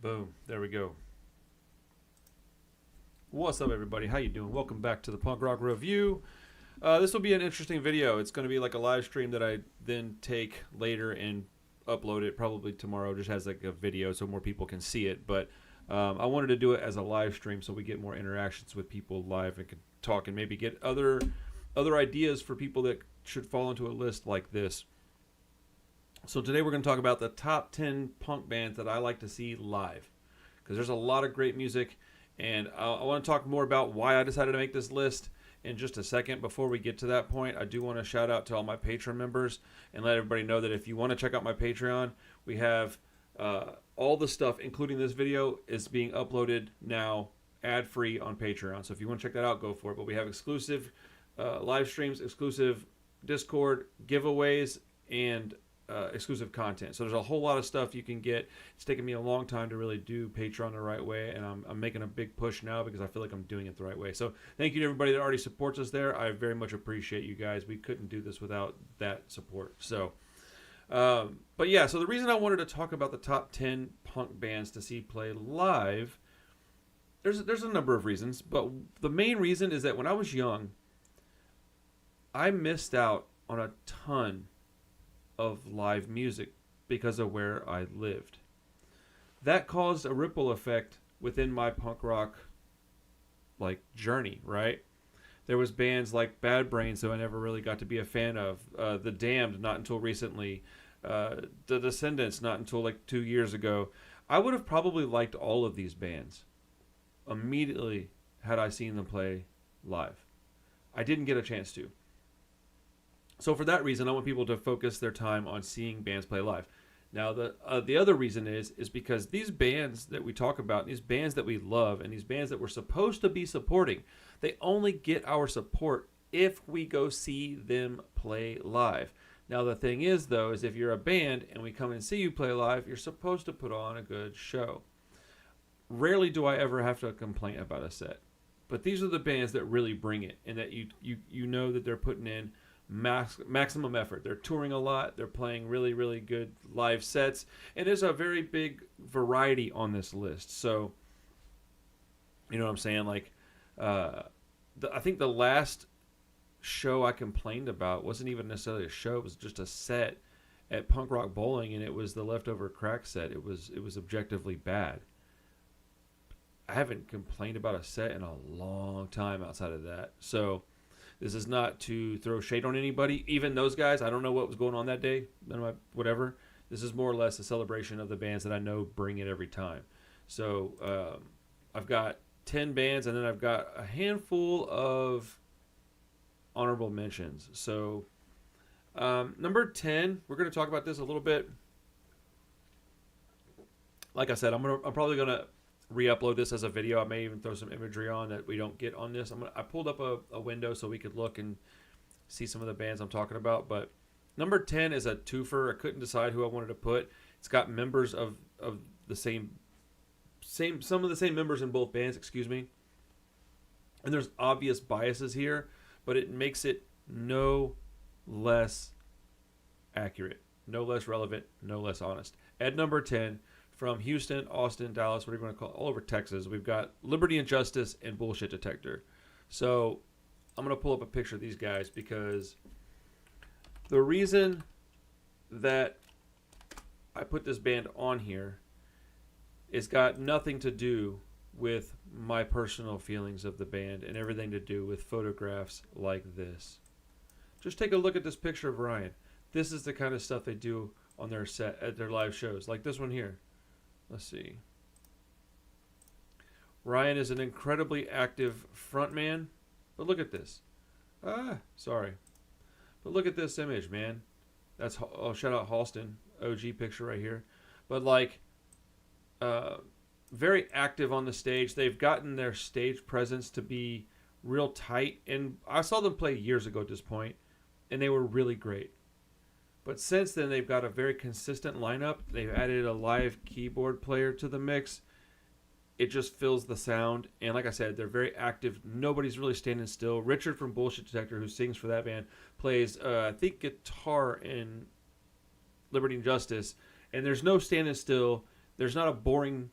Boom. There we go. What's up, everybody? How you doing? Welcome back to the Punk Rock Review. This will be an interesting video. It's going to be like a live stream that I then take later and upload it probably tomorrow. Just has like a video so more people can see it. But I wanted to do it as a live stream so we get more interactions with people live and can talk and maybe get other ideas for people that should fall into a list like this. So today we're going to talk about the top 10 punk bands that I like to see live, because there's a lot of great music, and I want to talk more about why I decided to make this list in just a second. Before we get to that point, I do want to shout out to all my Patreon members and let everybody know that if you want to check out my Patreon, we have all the stuff, including this video, is being uploaded now ad-free on Patreon. So if you want to check that out, go for it. But we have exclusive live streams, exclusive Discord giveaways, and exclusive content. So there's a whole lot of stuff you can get. It's taken me a long time to really do Patreon the right way, and I'm making a big push now because I feel like I'm doing it the right way. So thank you to everybody that already supports us there. I very much appreciate you guys. We couldn't do this without that support. So but yeah, so the reason I wanted to talk about the top 10 punk bands to see play live, there's a number of reasons, but the main reason is that when I was young, I missed out on a ton of live music because of where I lived. That caused a ripple effect within my punk rock journey, right? There was bands like Bad Brains that I never really got to be a fan of. The Damned, not until recently. The Descendants, not until 2 years ago. I would have probably liked all of these bands immediately had I seen them play live. I didn't get a chance to. So for that reason, I want people to focus their time on seeing bands play live. Now, the other reason is because these bands that we talk about, these bands that we love, and these bands that we're supposed to be supporting, they only get our support if we go see them play live. Now, the thing is, though, is if you're a band and we come and see you play live, you're supposed to put on a good show. Rarely do I ever have to complain about a set. But these are the bands that really bring it, and that you know that they're putting in maximum effort. They're touring a lot. They're playing really, really good live sets. And there's a very big variety on this list. So, you know what I'm saying? I think the last show I complained about wasn't even necessarily a show. It was just a set at Punk Rock Bowling, and it was the Leftover Crack set. It was objectively bad. I haven't complained about a set in a long time outside of that. So this is not to throw shade on anybody. Even those guys, I don't know what was going on that day. Whatever. This is more or less a celebration of the bands that I know bring it every time. So I've got 10 bands, and then I've got a handful of honorable mentions. So number 10, we're going to talk about this a little bit. Like I said, I'm probably going to re-upload this as a video. I may even throw some imagery on that we don't get on this. I pulled up a window so we could look and see some of the bands I'm talking about. But number 10 is a twofer. I couldn't decide who I wanted to put. It's got members of the same some of the same members in both bands, excuse me. And there's obvious biases here, but it makes it no less accurate, no less relevant, no less honest. At number 10, from Houston, Austin, Dallas, whatever you want to call it, all over Texas, we've got Liberty and Justice and Bullshit Detector. So I'm going to pull up a picture of these guys because the reason that I put this band on here is got nothing to do with my personal feelings of the band and everything to do with photographs like this. Just take a look at this picture of Ryan. This is the kind of stuff they do on their set at their live shows, like this one here. Let's see. Ryan is an incredibly active frontman, but look at this. Sorry. But look at this image, man. That's shout out Halston, OG picture right here. But very active on the stage. They've gotten their stage presence to be real tight, and I saw them play years ago at this point, and they were really great. But since then, they've got a very consistent lineup. They've added a live keyboard player to the mix. It just fills the sound. And like I said, they're very active. Nobody's really standing still. Richard from Bullshit Detector, who sings for that band, plays, I think, guitar in Liberty and Justice. And there's no standing still. There's not a boring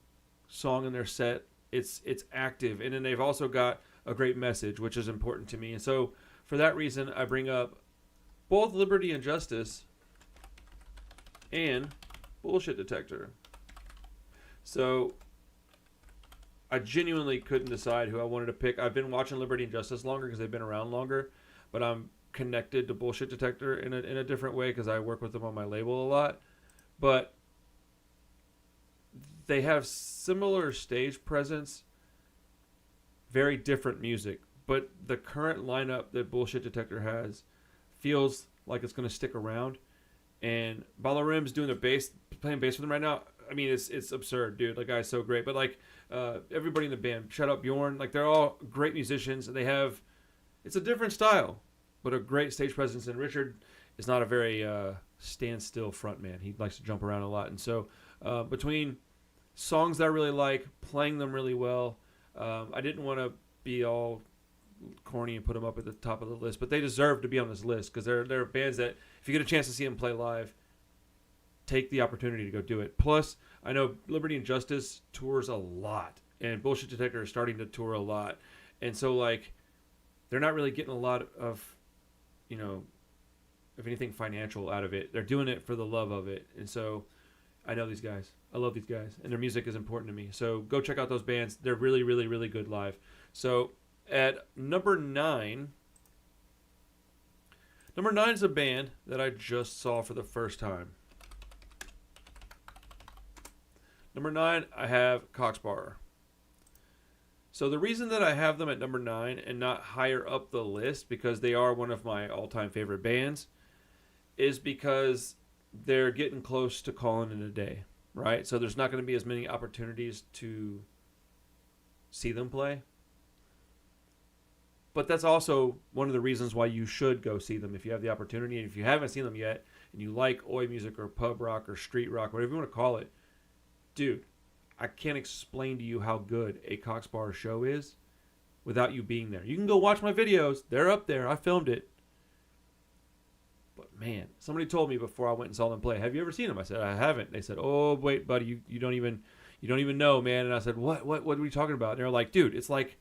song in their set. It's active, and then they've also got a great message, which is important to me. And so for that reason, I bring up both Liberty and Justice and Bullshit Detector. So I genuinely couldn't decide who I wanted to pick. I've been watching Liberty and Justice longer because they've been around longer, but I'm connected to Bullshit Detector in a different way because I work with them on my label a lot. But they have similar stage presence, very different music. But the current lineup that Bullshit Detector has feels like it's going to stick around. And Balarim's doing playing bass with them right now. I mean, it's absurd, dude. That guy's so great. But like everybody in the band, shout out Bjorn. Like they're all great musicians. And it's a different style, but a great stage presence. And Richard is not a very stand still front man. He likes to jump around a lot. And so between songs that I really like, playing them really well, I didn't want to be all corny and put them up at the top of the list, but they deserve to be on this list because they're bands that if you get a chance to see them play live, take the opportunity to go do it. Plus, I know Liberty and Justice tours a lot, and Bullshit Detector is starting to tour a lot, and so like they're not really getting a lot of anything financial out of it. They're doing it for the love of it, and so I know these guys. I love these guys, and their music is important to me. So go check out those bands. They're really, really, really good live. So at number 9 is a band that I just saw for the first time. Number 9, I have Coxbar. So the reason that I have them at number 9 and not higher up the list, because they are one of my all-time favorite bands, is because they're getting close to calling it a day, right? So there's not going to be as many opportunities to see them play. But that's also one of the reasons why you should go see them if you have the opportunity. And if you haven't seen them yet and you like oi music or pub rock or street rock, whatever you want to call it, dude, I can't explain to you how good a Coxbar show is without you being there. You can go watch my videos. They're up there. I filmed it. But man, somebody told me before I went and saw them play, have you ever seen them? I said, I haven't. They said, oh, wait, buddy, you don't even know, man. And I said, what are we talking about? And they're like, dude, it's like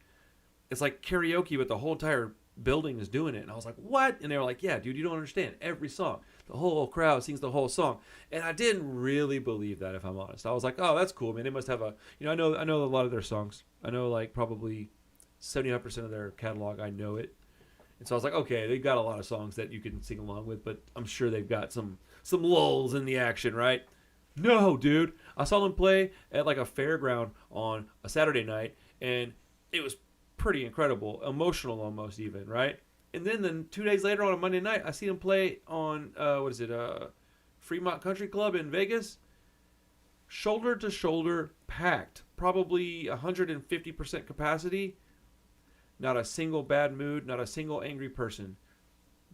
karaoke, but the whole entire building is doing it. And I was like, what? And they were like, yeah, dude, you don't understand. Every song, the whole crowd sings the whole song. And I didn't really believe that, if I'm honest. I was like, oh, that's cool, man. They must have I know a lot of their songs. I know like probably 75% of their catalog. I know it. And so I was like, okay, they've got a lot of songs that you can sing along with, but I'm sure they've got some lulls in the action, right? No, dude. I saw them play at like a fairground on a Saturday night, and it was pretty incredible, emotional almost even, right? And then 2 days later on a Monday night, I see them play on Fremont Country Club in Vegas, shoulder to shoulder, packed, probably 150% capacity. Not a single bad mood, not a single angry person.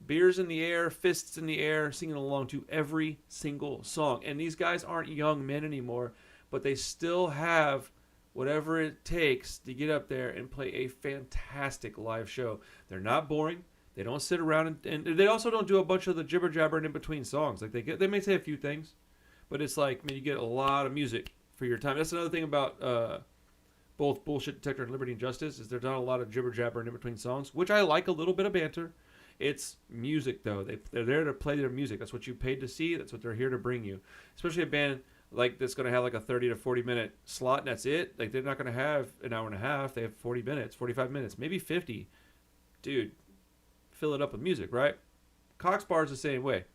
Beers in the air, fists in the air, singing along to every single song. And these guys aren't young men anymore, but they still have whatever it takes to get up there and play a fantastic live show. They're not boring. They don't sit around and they also don't do a bunch of the jibber jabbering in between songs. Like they may say a few things, but it's like, man, you get a lot of music for your time. That's another thing about both Bullshit Detector and Liberty and Justice is there's not a lot of jibber jabbering in between songs, which I like a little bit of banter. It's music though. They're there to play their music. That's what you paid to see. That's what they're here to bring you. Especially a band like that's going to have like a 30 to 40 minute slot and that's it. Like they're not going to have an hour and a half. They have 40 minutes, 45 minutes, maybe 50. Dude, fill it up with music, right? Coxbar is the same way.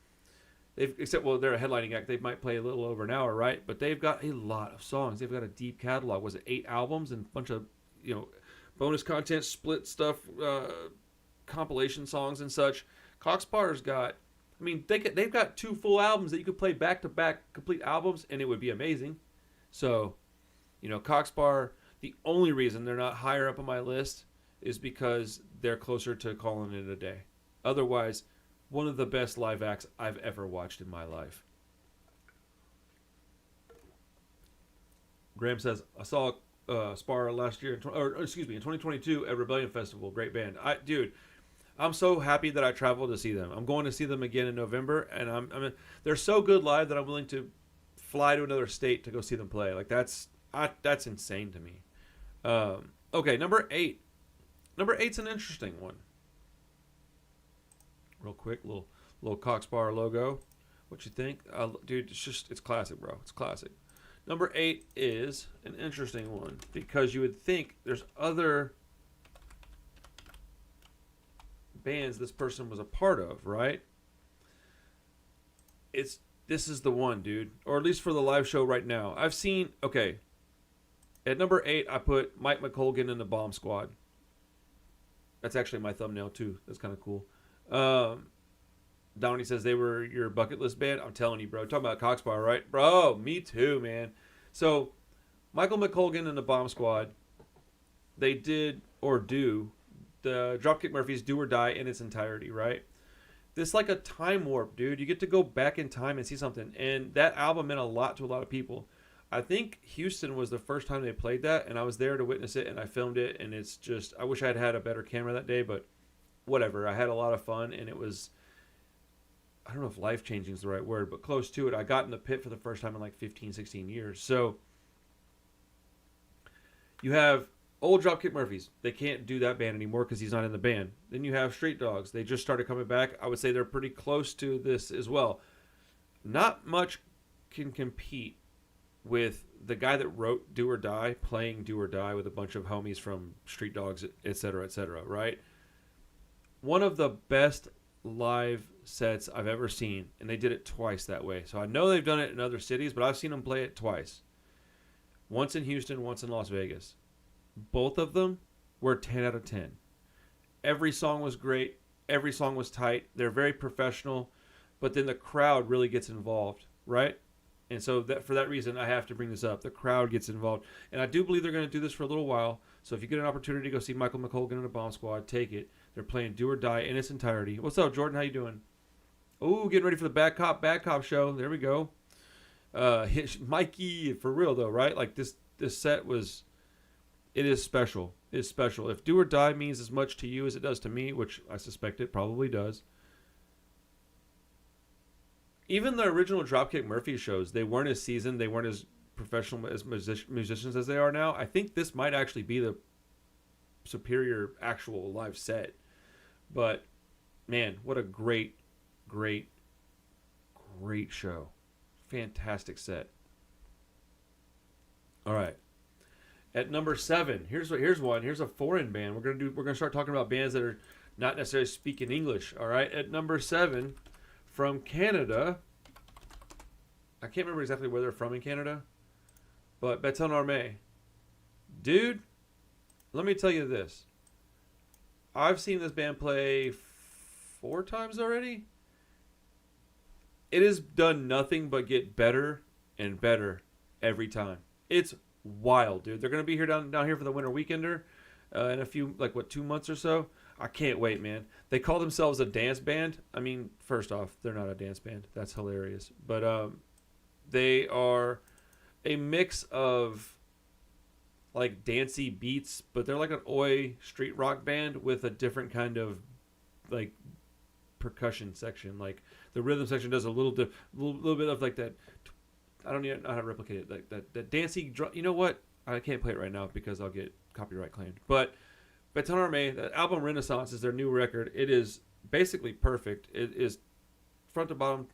They're a headlining act. They might play a little over an hour, right? But they've got a lot of songs. They've got a deep catalog. Was it 8 albums and a bunch of bonus content, split stuff, compilation songs and such? Coxbar's got. I mean, they've got 2 full albums that you could play back to back, complete albums, and it would be amazing. So, Coxbar. The only reason they're not higher up on my list is because they're closer to calling it a day. Otherwise, one of the best live acts I've ever watched in my life. Graham says, I saw Spar last year, in 2022 at Rebellion Festival. Great band. I'm so happy that I traveled to see them. I'm going to see them again in November, and they're so good live that I'm willing to fly to another state to go see them play. Like that's That's insane to me. Okay, number 8. Number 8's an interesting one. Real quick, little Coxbar logo. What you think? Dude, it's classic, bro. It's classic. Number 8 is an interesting one because you would think there's other bands this person was a part of, right? This is the one, dude. Or at least for the live show right now. I've seen, okay. At number 8, I put Mike McColgan and the Bomb Squad. That's actually my thumbnail too. That's kind of cool. Downey says they were your bucket list band. I'm telling you, bro. Talking about Coxbar, right? Bro, me too, man. So, Michael McColgan and the Bomb Squad, they did or do the Dropkick Murphys Do or Die in its entirety, right? This like a time warp, dude. You get to go back in time and see something. And that album meant a lot to a lot of people. I think Houston was the first time they played that, and I was there to witness it, and I filmed it, and it's just, I wish I had had a better camera that day, but whatever. I had a lot of fun, and it was, I don't know if life-changing is the right word, but close to it. I got in the pit for the first time in like 15, 16 years. So you have old Dropkick Murphys. They can't do that band anymore because he's not in the band. Then you have Street Dogs. They just started coming back. I would say they're pretty close to this as well. Not much can compete with the guy that wrote Do or Die playing Do or Die with a bunch of homies from Street Dogs, et cetera, right? One of the best live sets I've ever seen, and they did it twice that way. So I know they've done it in other cities, but I've seen them play it twice. Once in Houston, once in Las Vegas. Both of them were 10 out of 10. Every song was great. Every song was tight. They're very professional, but then the crowd really gets involved, right? And so that for that reason, I have to bring this up. The crowd gets involved. And I do believe they're going to do this for a little while. So if you get an opportunity to go see Michael McColgan and the Bomb Squad, take it. They're playing Do or Die in its entirety. What's up, Jordan? How you doing? Oh, getting ready for the Bad Cop show. There we go. Mikey, for real though, right? Like this set was, it is special. It is special. If Do or Die means as much to you as it does to me, which I suspect it probably does. Even the original Dropkick Murphys shows, they weren't as seasoned, they weren't as professional as musicians as they are now. I think this might actually be the superior actual live set. But, man, what a great show. Fantastic set. All right. At number 7, here's one. Here's a foreign band. We're gonna start talking about bands that are not necessarily speaking English. All right. At number 7, from Canada. I can't remember exactly where they're from in Canada, but Béton Armé. Dude, let me tell you this. I've seen this band play 4 times already. It has done nothing but get better and better every time. It's wild, dude. They're going to be here down here for the Winter Weekender in a few, 2 months or so. I can't wait, man. They call themselves a dance band. I mean, first off, they're not a dance band. That's hilarious. But they are a mix of like dancey beats, but they're like an oi street rock band with a different kind of like percussion section. Like the rhythm section does a little bit of like that. I don't even know how to replicate it. Like that dancey drum. You know what? I can't play it right now because I'll get copyright claimed. But Béton Armé, the album Renaissance is their new record. It is basically perfect. It is front to bottom,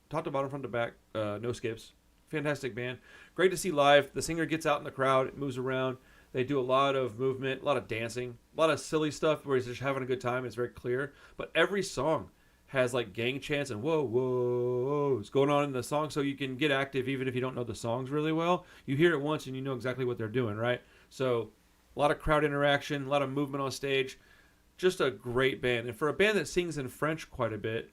top to bottom, front to back, no skips. Fantastic band. Great to see live. The singer gets out in the crowd, it moves around. They do a lot of movement, a lot of dancing, a lot of silly stuff where he's just having a good time. It's very clear. But every song has like gang chants and whoa, whoa, who's going on in the song, so you can get active even if you don't know the songs really well. You hear it once and you know exactly what they're doing, right? So a lot of crowd interaction, a lot of movement on stage. Just a great band. And for a band that sings in French quite a bit,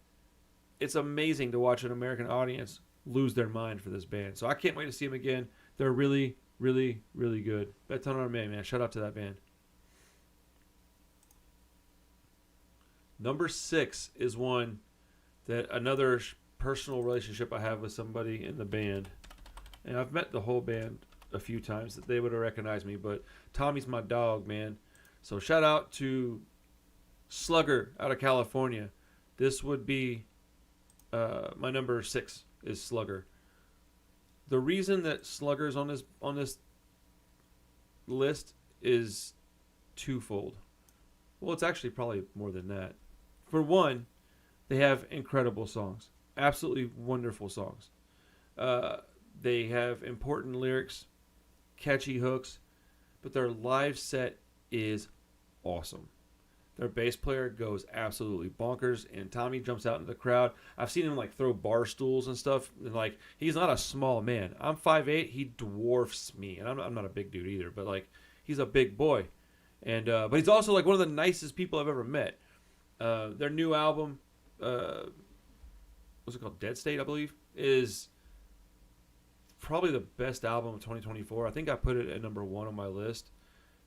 it's amazing to watch an American audience lose their mind for this band. So I can't wait to see them again. They're really, really, really good. Béton Armé, man. Shout out to that band. Number 6 is one that another personal relationship I have with somebody in the band. And I've met the whole band a few times that they would have recognized me, but Tommy's my dog, man. So shout out to Slugger out of California. This would be my number 6 is Slugger. The reason that Slugger's on this list is twofold. Well, it's actually probably more than that. For one, they have incredible songs, absolutely wonderful songs. They have important lyrics, catchy hooks, but their live set is awesome. Their bass player goes absolutely bonkers, and Tommy jumps out into the crowd. I've seen him like throw bar stools and stuff, and like he's not a small man. I'm 5'8", he dwarfs me, and I'm not a big dude either, but like he's a big boy, and but he's also like one of the nicest people I've ever met. Their new album, what's it called, Dead State, I believe, is probably the best album of 2024. I think I put it at number 1 on my list.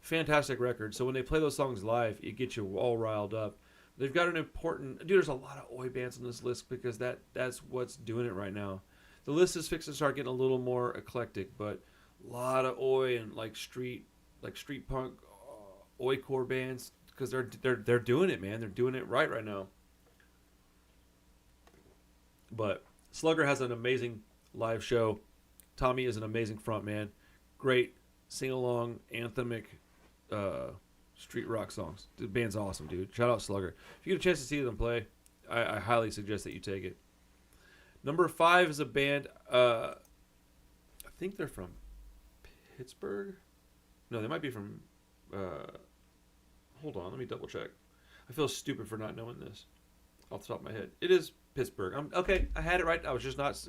Fantastic record. So when they play those songs live, it gets you all riled up. They've got an important... Dude, there's a lot of Oi bands on this list because that's what's doing it right now. The list is fixing to start getting a little more eclectic, but a lot of Oi and like street punk, Oi core bands, because they're doing it, man. They're doing it right now. But Slugger has an amazing live show. Tommy is an amazing frontman. Great sing-along, anthemic street rock songs. The band's awesome, dude. Shout out Slugger. If you get a chance to see them play, I highly suggest that you take it. Number 5 is a band, I think they're from Pittsburgh? No, they might be from, hold on, let me double check. I feel stupid for not knowing this off the top of my head. It is Pittsburgh. Okay, I had it right. I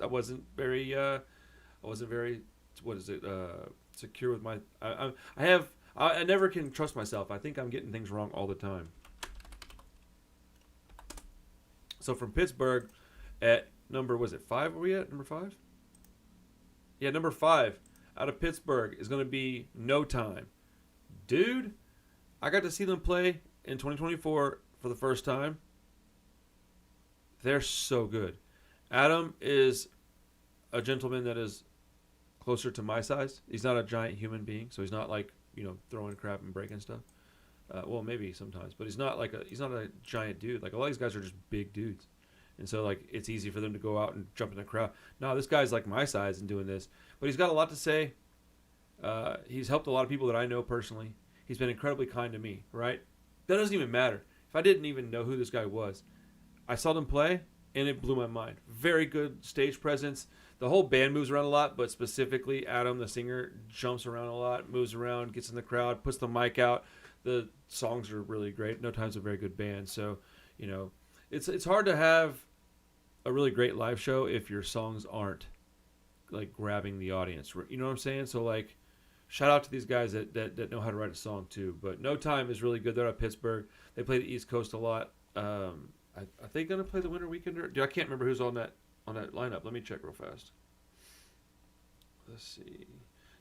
wasn't very, what is it, secure with my, I never can trust myself. I think I'm getting things wrong all the time. So from Pittsburgh, at number, was it 5? Were we at number 5? Yeah, number 5 out of Pittsburgh is going to be No Time. Dude, I got to see them play in 2024 for the first time. They're so good. Adam is a gentleman that is closer to my size. He's not a giant human being, so he's not like, throwing crap and breaking stuff. Well, maybe sometimes, but he's not a giant dude. Like a lot of these guys are just big dudes, and so like it's easy for them to go out and jump in the crowd. No, this guy's like my size and doing this, but he's got a lot to say. He's helped a lot of people that I know personally. He's been incredibly kind to me. Right? That doesn't even matter. If I didn't even know who this guy was, I saw them play and it blew my mind. Very good stage presence. The whole band moves around a lot, but specifically Adam, the singer, jumps around a lot, moves around, gets in the crowd, puts the mic out. The songs are really great. No Time's a very good band. So, it's hard to have a really great live show if your songs aren't like grabbing the audience. You know what I'm saying? So like, shout out to these guys that know how to write a song too. But No Time is really good. They're at Pittsburgh. They play the East Coast a lot. Are they gonna play the Winter Weekender? Dude, I can't remember who's on that lineup. Let me check real fast. Let's see.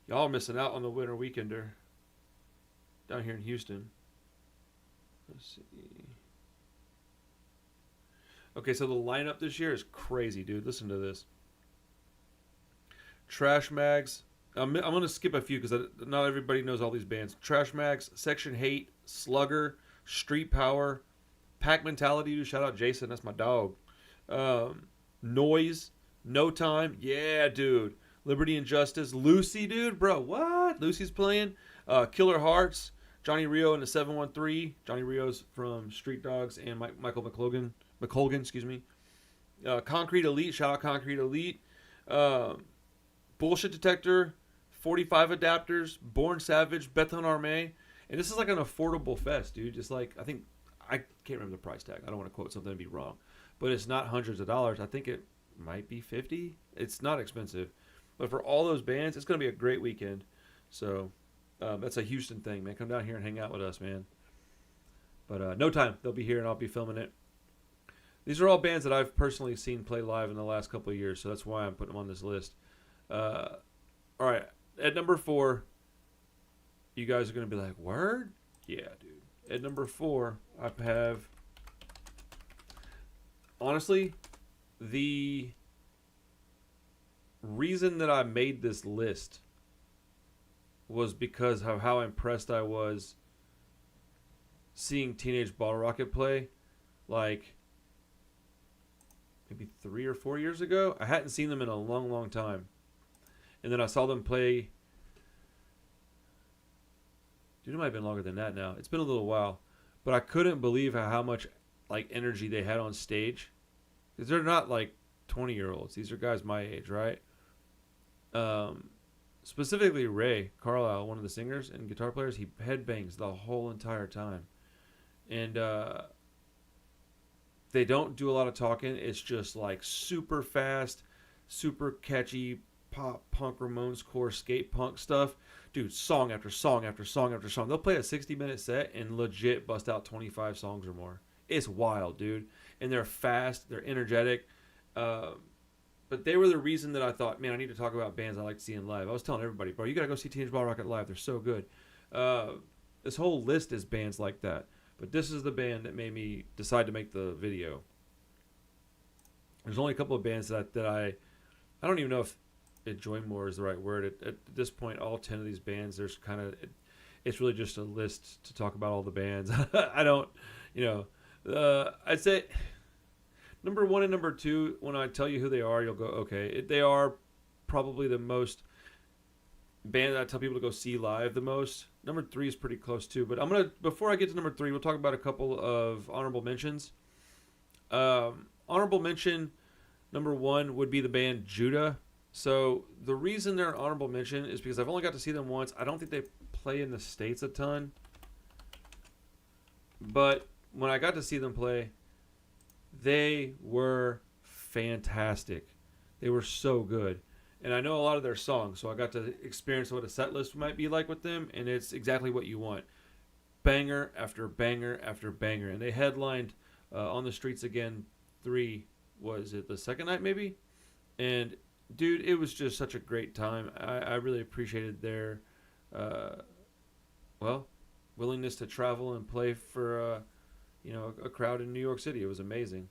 Y'all are missing out on the Winter Weekender down here in Houston. Let's see. Okay, so the lineup this year is crazy, dude. Listen to this. Trash Mags. I'm going to skip a few because not everybody knows all these bands. Trash Mags, Section Hate, Slugger, Street Power, Pack Mentality. Dude, shout out Jason. That's my dog. Noise, No Time. Yeah, dude. Liberty and Justice. Lucy, dude. Bro, what? Lucy's playing. Killer Hearts. Johnny Rio and the 713. Johnny Rio's from Street Dogs and Michael McColgan, excuse me. Concrete Elite. Shout out Concrete Elite. Bullshit Detector. 45 Adapters. Born Savage. Bethlehem Armée. And this is like an affordable fest, dude. Just like, I can't remember the price tag. I don't want to quote something and be wrong. But it's not hundreds of dollars. I think it might be $50. It's not expensive. But for all those bands, it's going to be a great weekend. So that's a Houston thing, man. Come down here and hang out with us, man. But No Time. They'll be here and I'll be filming it. These are all bands that I've personally seen play live in the last couple of years. So that's why I'm putting them on this list. All right. At number 4, you guys are going to be like, word? Yeah, dude. At number 4, I have... Honestly, the reason that I made this list was because of how impressed I was seeing Teenage Bottle Rocket play, like maybe 3 or 4 years ago. I hadn't seen them in a long, long time. And then I saw them play Dude, it might have been longer than that now. It's been a little while. But I couldn't believe how much like energy they had on stage. Because they're not like 20-year-olds. These are guys my age, right? Um, Specifically Ray Carlisle, one of the singers and guitar players, he headbangs the whole entire time. And they don't do a lot of talking. It's just like super fast, super catchy pop, punk, Ramones core, skate punk stuff. Dude, song after song after song after song. They'll play a 60-minute set and legit bust out 25 songs or more. It's wild, dude. And they're fast. They're energetic. But they were the reason that I thought, man, I need to talk about bands I like seeing live. I was telling everybody, bro, you got to go see Teenage Bottle Rocket live. They're so good. This whole list is bands like that. But this is the band that made me decide to make the video. There's only a couple of bands that I don't even know if enjoy more is the right word. At this point, all 10 of these bands, there's kind of, it's really just a list to talk about all the bands. I don't, I'd say number 1 and number 2, when I tell you who they are, you'll go, okay. They are probably the most band that I tell people to go see live the most. Number 3 is pretty close too. But before I get to number 3, we'll talk about a couple of honorable mentions. Honorable mention number 1 would be the band Judah. So the reason they're an honorable mention is because I've only got to see them once. I don't think they play in the States a ton. But when I got to see them play, they were fantastic. They were so good. And I know a lot of their songs, so I got to experience what a set list might be like with them, and it's exactly what you want. Banger after banger after banger. And they headlined On the Streets Again 3, was it the second night maybe? And, dude, it was just such a great time. I really appreciated their, willingness to travel and play for, a crowd in New York City. It was amazing.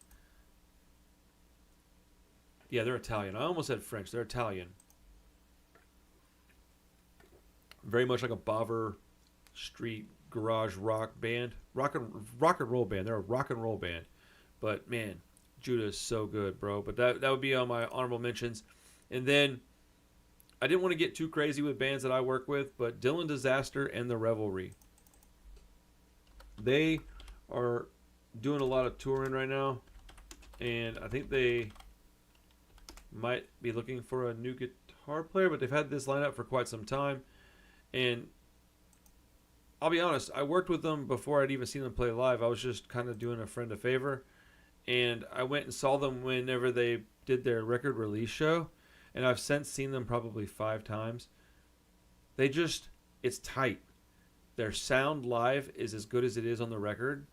Yeah, they're Italian. I almost said French. They're Italian. Very much like a bobber street garage rock band. Rock and roll band. They're a rock and roll band. But, man, Judah is so good, bro. But that would be on my honorable mentions. And then I didn't want to get too crazy with bands that I work with, but Dylan Disaster and The Revelry. They are doing a lot of touring right now. And I think they might be looking for a new guitar player, but they've had this lineup for quite some time. And I'll be honest, I worked with them before I'd even seen them play live. I was just kind of doing a friend a favor. And I went and saw them whenever they did their record release show. And I've since seen them probably 5 times. It's tight. Their sound live is as good as it is on the record.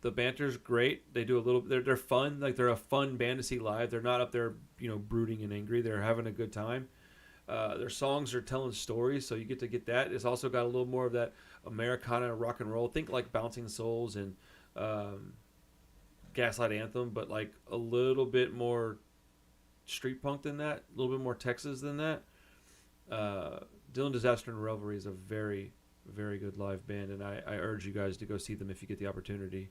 The banter's great. They do a little. They're fun. Like, they're a fun band to see live. They're not up there, brooding and angry. They're having a good time. Their songs are telling stories, so you get to get that. It's also got a little more of that Americana rock and roll. Think like Bouncing Souls and Gaslight Anthem, but like a little bit more street punk than that. A little bit more Texas than that. Dylan Disaster and Revelry is a very, very good live band, and I urge you guys to go see them if you get the opportunity.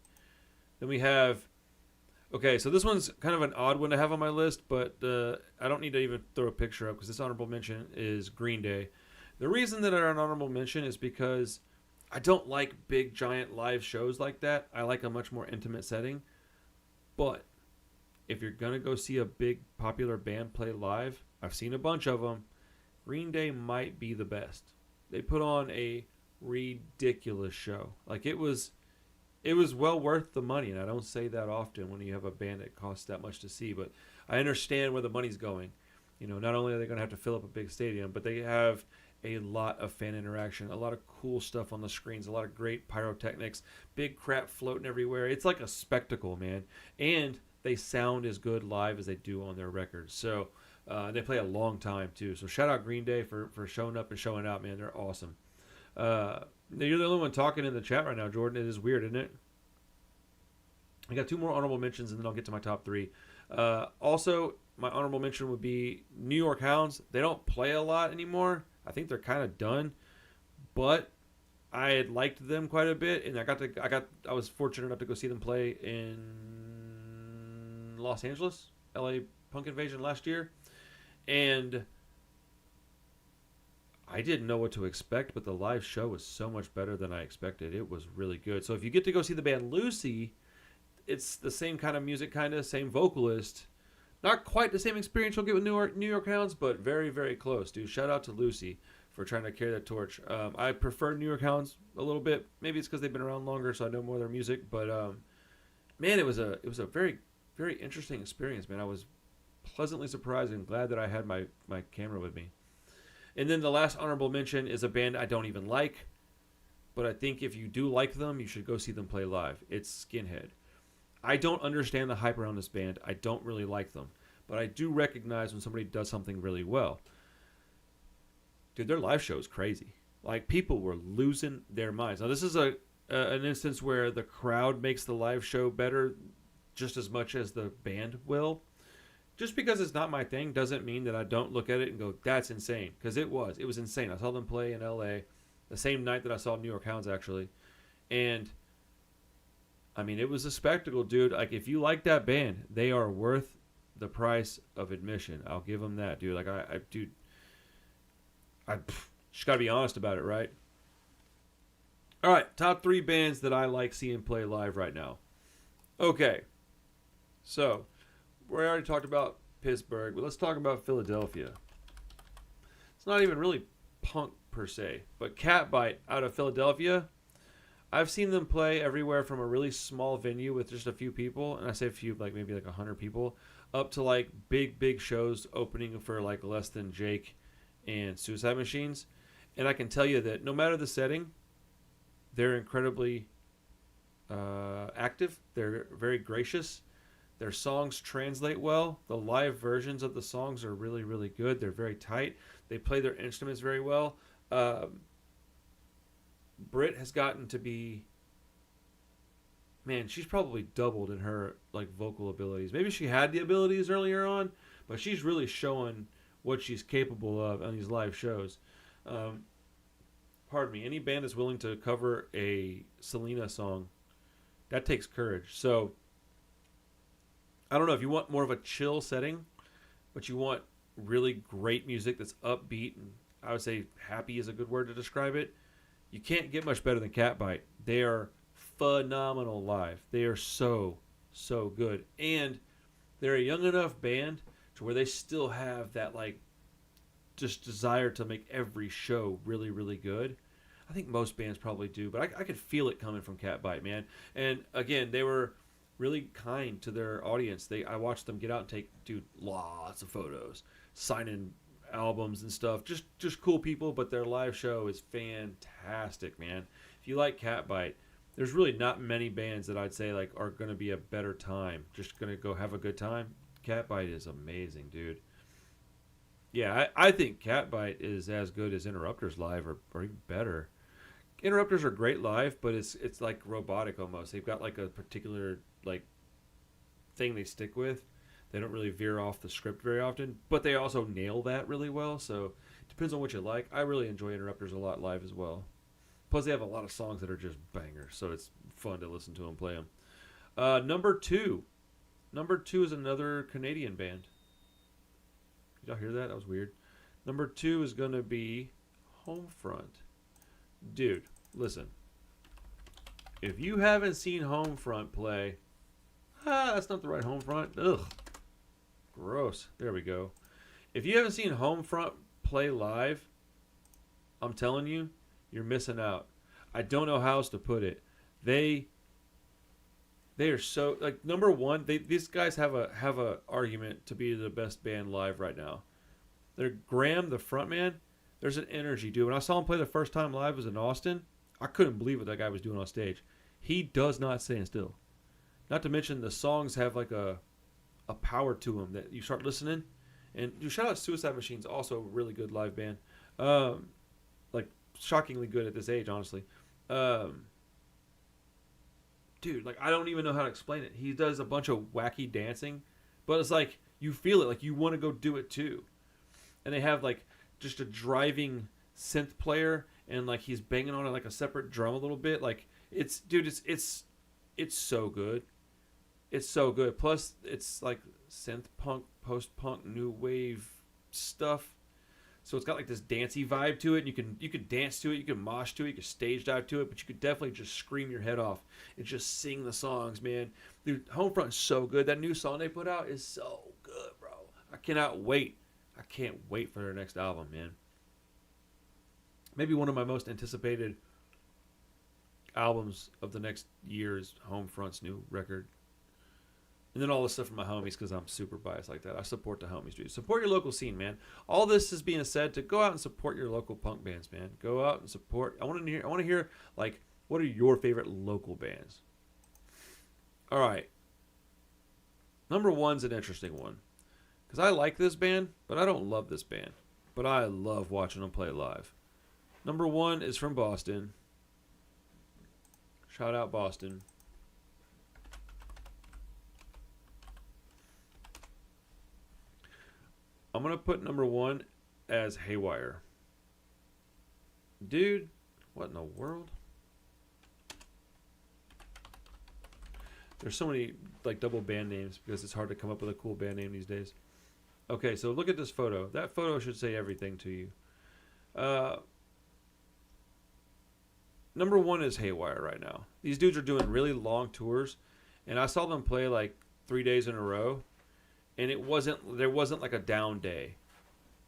Then we have, so this one's kind of an odd one to have on my list, but I don't need to even throw a picture up because this honorable mention is Green Day. The reason that they're an honorable mention is because I don't like big, giant live shows like that. I like a much more intimate setting. But if you're going to go see a big, popular band play live, I've seen a bunch of them, Green Day might be the best. They put on a ridiculous show. Like, it was well worth the money, and I don't say that often when you have a band that costs that much to see, but I understand where the money's going. Not only are they going to have to fill up a big stadium, but they have a lot of fan interaction, a lot of cool stuff on the screens, a lot of great pyrotechnics, big crap floating everywhere. It's like a spectacle, man. And they sound as good live as they do on their records. So they play a long time, too. So shout out Green Day for showing up and showing out, man. They're awesome. You're the only one talking in the chat right now, Jordan. It is weird, isn't it? I got 2 more honorable mentions, and then I'll get to my top 3. Also, my honorable mention would be New York Hounds. They don't play a lot anymore. I think they're kind of done, but I had liked them quite a bit, and I was fortunate enough to go see them play in Los Angeles, LA Punk Invasion last year, and I didn't know what to expect, but the live show was so much better than I expected. It was really good. So if you get to go see the band Lucy, it's the same kind of music, kind of same vocalist. Not quite the same experience you'll get with New York Hounds, but very, very close, dude. Shout out to Lucy for trying to carry that torch. I prefer New York Hounds a little bit. Maybe it's because they've been around longer, so I know more of their music. But man, it was a very, very interesting experience, man. I was pleasantly surprised and glad that I had my camera with me. And then the last honorable mention is a band I don't even like, but I think if you do like them, you should go see them play live. It's Skinhead. I don't understand the hype around this band. I don't really like them. But I do recognize when somebody does something really well. Dude, their live show is crazy. Like, people were losing their minds. Now, this is an instance where the crowd makes the live show better just as much as the band will. Just because it's not my thing doesn't mean that I don't look at it and go, that's insane. Because it was. It was insane. I saw them play in L.A. the same night that I saw New York Hounds, actually. And I mean, it was a spectacle, dude. Like, if you like that band, they are worth the price of admission. I'll give them that, dude. Like, I just got to be honest about it, right? All right, top 3 bands that I like seeing play live right now. Okay, so we already talked about Pittsburgh, but let's talk about Philadelphia. It's not even really punk per se, but Catbite out of Philadelphia. I've seen them play everywhere from a really small venue with just a few people, and I say a few, like maybe like 100 people, up to like big shows opening for like Less Than Jake and Suicide Machines. And I can tell you that no matter the setting, they're incredibly active. They're very gracious. Their songs translate well. The live versions of the songs are really, really good. They're very tight. They play their instruments very well. Britt has gotten to be, man, she's probably doubled in her like vocal abilities. Maybe she had the abilities earlier on, but she's really showing what she's capable of on these live shows. Pardon me, any band that's willing to cover a Selena song, that takes courage. So I don't know if you want more of a chill setting, but you want really great music that's upbeat, and I would say happy is a good word to describe it. You can't get much better than Catbite. They are phenomenal live. They are so good. And they're a young enough band to where they still have that, like, just desire to make every show really, really good. I think most bands probably do, but I could feel it coming from Catbite, man. And, again, they were really kind to their audience. I watched them get out and take, dude, lots of photos, signing albums and stuff. Just cool people, but their live show is fantastic, man. If you like Catbite, there's really not many bands that I'd say like are going to be a better time. Just going to go have a good time. Catbite is amazing, dude. Yeah, I think Catbite is as good as Interrupters live or even better. Interrupters are great live, but it's like robotic almost. They've got like a particular like thing they stick with. They don't really veer off the script very often, but they also nail that really well. So it depends on what you like. I really enjoy Interrupters a lot live as well. Plus, they have a lot of songs that are just bangers, so it's fun to listen to them play them. Number 2. Number 2 is another Canadian band. Did y'all hear that? That was weird. Number 2 is going to be Homefront. Dude, listen. If you haven't seen Homefront play, that's not the right Homefront. Ugh. Gross. There we go. If you haven't seen Homefront play live, I'm telling you, you're missing out. I don't know how else to put it. They are so like number one. These guys have a argument to be the best band live right now. They're Graham, the frontman. There's an energy, dude. When I saw him play the first time live was in Austin, I couldn't believe what that guy was doing on stage. He does not stand still. Not to mention the songs have like a power to them that you start listening. And shout out Suicide Machines, also a really good live band. Like shockingly good at this age, honestly. Dude, like I don't even know how to explain it. He does a bunch of wacky dancing, but it's like you feel it, like you want to go do it too. And they have like just a driving synth player, and like he's banging on it like a separate drum a little bit. Like it's so good. It's so good. Plus, it's like synth punk, post punk, new wave stuff. So it's got like this dancey vibe to it. And you can dance to it, you can mosh to it, you can stage dive to it, but you could definitely just scream your head off and just sing the songs, man. Dude, Homefront is so good. That new song they put out is so good, bro. I cannot wait. I can't wait for their next album, man. Maybe one of my most anticipated albums of the next year is Homefront's new record. And then all this stuff from my homies, because I'm super biased like that. I support the homies, dude. Support your local scene, man. All this is being said to go out and support your local punk bands, man. Go out and support. I want to hear like, what are your favorite local bands? All right. Number one's an interesting one, because I like this band, but I don't love this band. But I love watching them play live. Number one is from Boston. Shout out Boston. I'm going to put number one as Haywire. Dude, what in the world? There's so many like double band names because it's hard to come up with a cool band name these days. Okay, so look at this photo. That photo should say everything to you. Number one is Haywire right now. These dudes are doing really long tours, and I saw them play like 3 days in a row. And there wasn't like a down day.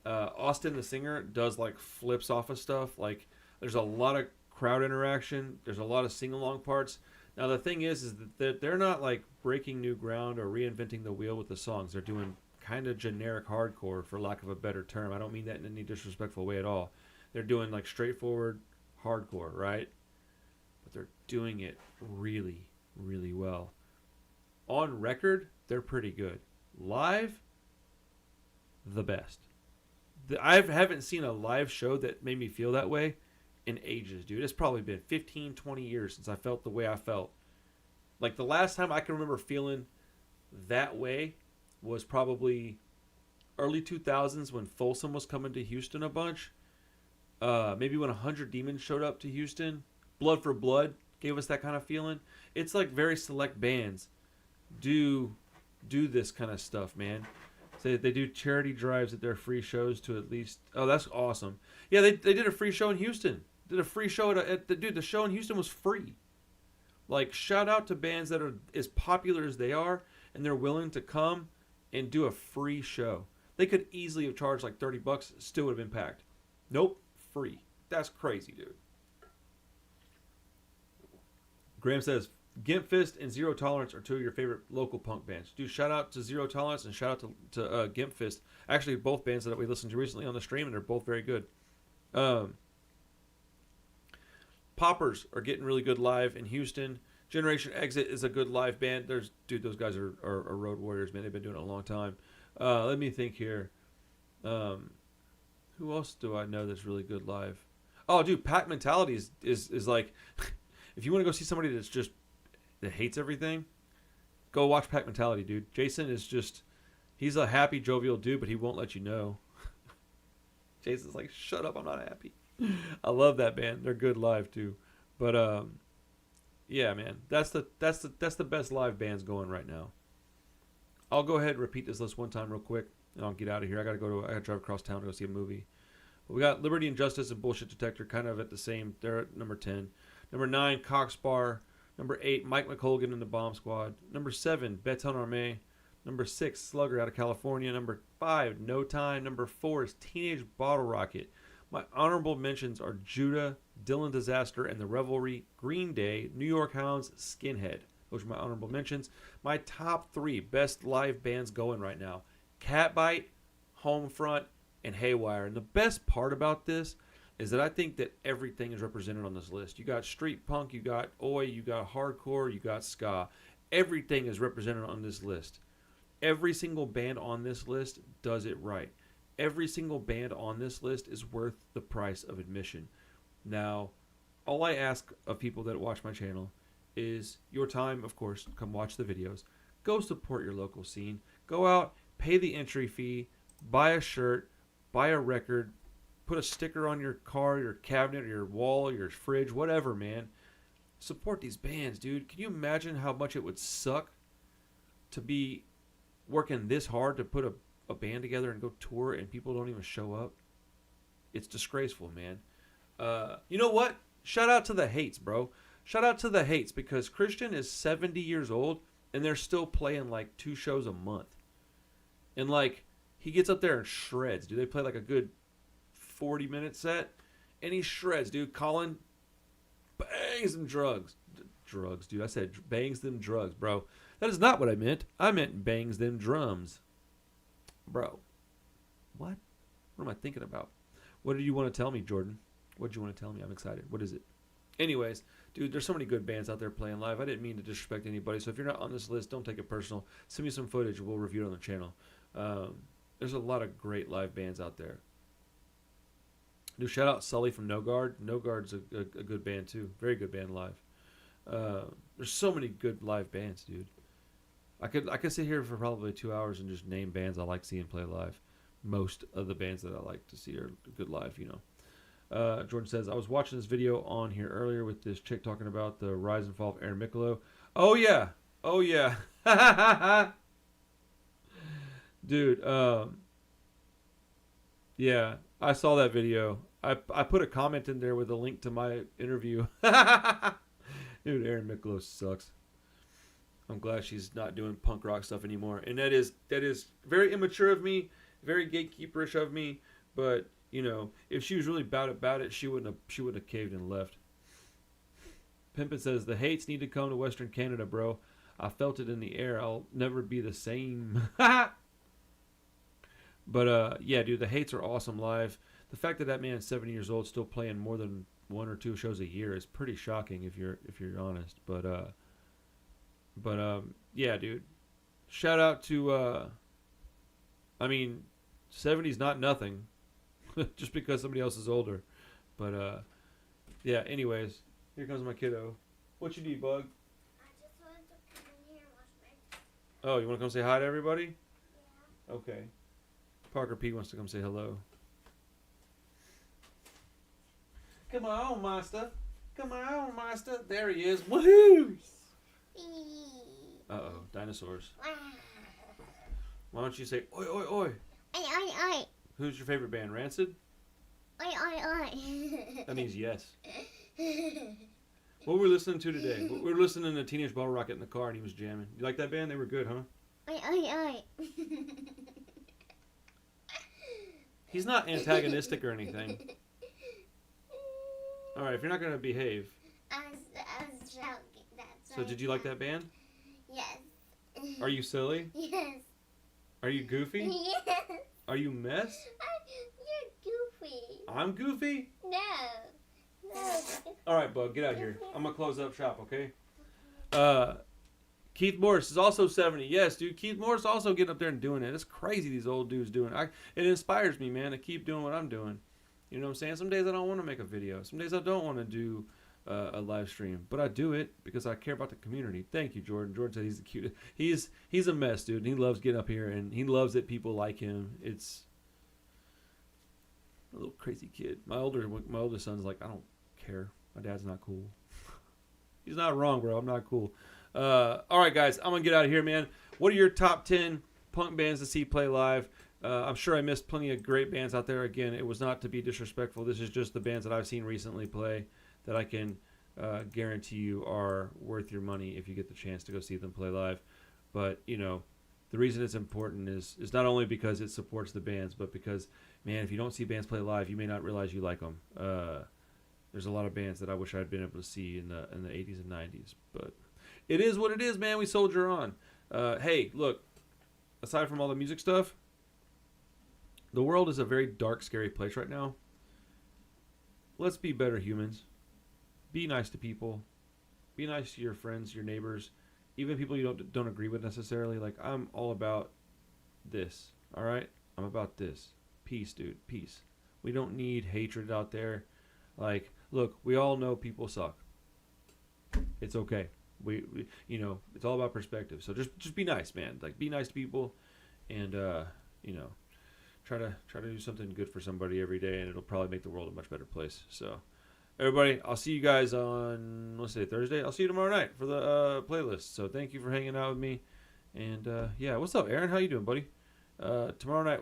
Austin, the singer, does like flips off of stuff. Like there's a lot of crowd interaction. There's a lot of sing-along parts. Now the thing is that they're not like breaking new ground or reinventing the wheel with the songs. They're doing kind of generic hardcore, for lack of a better term. I don't mean that in any disrespectful way at all. They're doing like straightforward hardcore, right? But they're doing it really, really well. On record, they're pretty good. Live, the best. I haven't seen a live show that made me feel that way in ages, dude. It's probably been 15, 20 years since I felt the way I felt. Like the last time I can remember feeling that way was probably early 2000s when Folsom was coming to Houston a bunch. Maybe when 100 Demons showed up to Houston. Blood for Blood gave us that kind of feeling. It's like very select bands do this kind of stuff, man. They do charity drives at their free shows to at least. Oh, that's awesome. Yeah, they did a free show in Houston. Did a free show the show in Houston was free. Like, shout out to bands that are as popular as they are, and they're willing to come and do a free show. They could easily have charged like $30, still would have been packed. Nope, free. That's crazy, dude. Graham says, Gimp Fist and Zero Tolerance are two of your favorite local punk bands. Dude, shout out to Zero Tolerance and shout out to Gimp Fist. Actually, both bands that we listened to recently on the stream, and they're both very good. Poppers are getting really good live in Houston. Generation Exit is a good live band. Those guys are road warriors, man. They've been doing it a long time. Let me think here. Who else do I know that's really good live? Oh, dude, Pack Mentality is like, if you want to go see somebody that hates everything, go watch Pack Mentality, dude. Jason is he's a happy, jovial dude, but he won't let you know. Jason's like, shut up, I'm not happy. I love that band. They're good live too. But yeah, man, that's the best live bands going right now. I'll go ahead and repeat this list one time real quick, and I'll get out of here. I gotta drive across town to go see a movie. But we got Liberty and Justice and Bullshit Detector kind of at the same. They're at number 10. Number 9, Cox Bar. Number 8, Mike McColgan and the Bomb Squad. Number 7, Beton Arme. Number 6, Slugger out of California. Number 5, No Time. Number 4 is Teenage Bottle Rocket. My honorable mentions are Judah, Dylan Disaster, and the Revelry, Green Day, New York Hounds, Skinhead. Those are my honorable mentions. My top 3 best live bands going right now: Catbite, Homefront, and Haywire. And the best part about this is that I think that everything is represented on this list. You got street punk, you got oi, you got hardcore, you got ska. Everything is represented on this list. Every single band on this list does it right. Every single band on this list is worth the price of admission. Now, all I ask of people that watch my channel is your time, of course. Come watch the videos. Go support your local scene. Go out, pay the entry fee, buy a shirt, buy a record, put a sticker on your car, your cabinet, or your wall, your fridge, whatever, man. Support these bands, dude. Can you imagine how much it would suck to be working this hard to put a band together and go tour and people don't even show up? It's disgraceful, man. You know what? Shout out to the hates, bro. Shout out to the hates because Christian is 70 years old and they're still playing like 2 shows a month. And like he gets up there and shreds. Dude, they play like a good 40-minute set and he shreds, dude. Colin bangs them drugs, dude. I said bangs them drugs, bro. That is not what I meant. I meant bangs them drums, bro. What? What am I thinking about? What did you want to tell me, Jordan? What did you want to tell me? I'm excited. What is it? Anyways, dude, there's so many good bands out there playing live. I didn't mean to disrespect anybody. So if you're not on this list, don't take it personal. Send me some footage. We'll review it on the channel. There's a lot of great live bands out there. Dude, shout out Sully from No Guard. No Guard's a good band too. Very good band live. There's so many good live bands, dude. I could sit here for probably 2 hours and just name bands I like seeing play live. Most of the bands that I like to see are good live, you know. Jordan says, I was watching this video on here earlier with this chick talking about the rise and fall of Aaron Micolo. Oh, yeah. Oh, yeah. Dude, yeah, I saw that video. I put a comment in there with a link to my interview. Dude, Aaron Micolo sucks. I'm glad she's not doing punk rock stuff anymore. And that is very immature of me, very gatekeeperish of me, but you know, if she was really about it, she wouldn't have caved and left. Pimpin says the hates need to come to Western Canada, bro. I felt it in the air. I'll never be the same. But yeah, dude, the hates are awesome live. The fact that man's 70 years old still playing more than 1 or 2 shows a year is pretty shocking if you're honest. But yeah, dude. Shout out to I mean, 70's not nothing. Just because somebody else is older. But yeah, anyways, here comes my kiddo. What you need, bug? I just wanted to come in here and wash my... Oh, you want to come say hi to everybody? Yeah. Okay. Parker P wants to come say hello. Come on, master. Come on, master. There he is. Woohoo! Uh-oh, dinosaurs. Why don't you say, oi, oi, oi? Oi, oi, oi. Who's your favorite band, Rancid? Oi, oi, oi. That means yes. What were we listening to today? We were listening to Teenage Bottle Rocket in the car and he was jamming. You like that band? They were good, huh? Oi, oi, oi. He's not antagonistic or anything. Alright, if you're not going to behave. I was joking. That's So did you like that band? Yes. Are you silly? Yes. Are you goofy? Yes. Are you mess? You're goofy. I'm goofy? No. No. Alright, bug, get out of here. I'm going to close up shop, okay? Keith Morris is also 70. Yes, dude. Keith Morris also getting up there and doing it. It's crazy these old dudes doing it. It inspires me, man, to keep doing what I'm doing. You know what I'm saying? Some days I don't want to make a video. Some days I don't want to do a live stream. But I do it because I care about the community. Thank you, Jordan. Jordan said he's the cutest. He's a mess, dude. And he loves getting up here, and he loves that people like him. It's a little crazy kid. My older son's like, I don't care. My dad's not cool. He's not wrong, bro. I'm not cool. All right, guys. I'm going to get out of here, man. What are your top 10 punk bands to see play live? I'm sure I missed plenty of great bands out there. Again, it was not to be disrespectful. This is just the bands that I've seen recently play that I can guarantee you are worth your money if you get the chance to go see them play live. But, you know, the reason it's important is not only because it supports the bands, but because, man, if you don't see bands play live, you may not realize you like them. There's a lot of bands that I wish I had been able to see in the 80s and 90s. But it is what it is, man. We soldier on. Hey, look, aside from all the music stuff, the world is a very dark, scary place right now. Let's be better humans. Be nice to people. Be nice to your friends, your neighbors, even people you don't agree with necessarily. Like, I'm all about this, all right? I'm about this. Peace, dude. Peace. We don't need hatred out there. Like, look, we all know people suck. It's okay. We you know, it's all about perspective. So just be nice, man. Like, be nice to people, and you know, try to do something good for somebody every day, and it'll probably make the world a much better place. So, everybody, I'll see you guys on, let's say, Thursday. I'll see you tomorrow night for the playlist. So thank you for hanging out with me. And yeah, what's up, Aaron? How you doing, buddy? Tomorrow night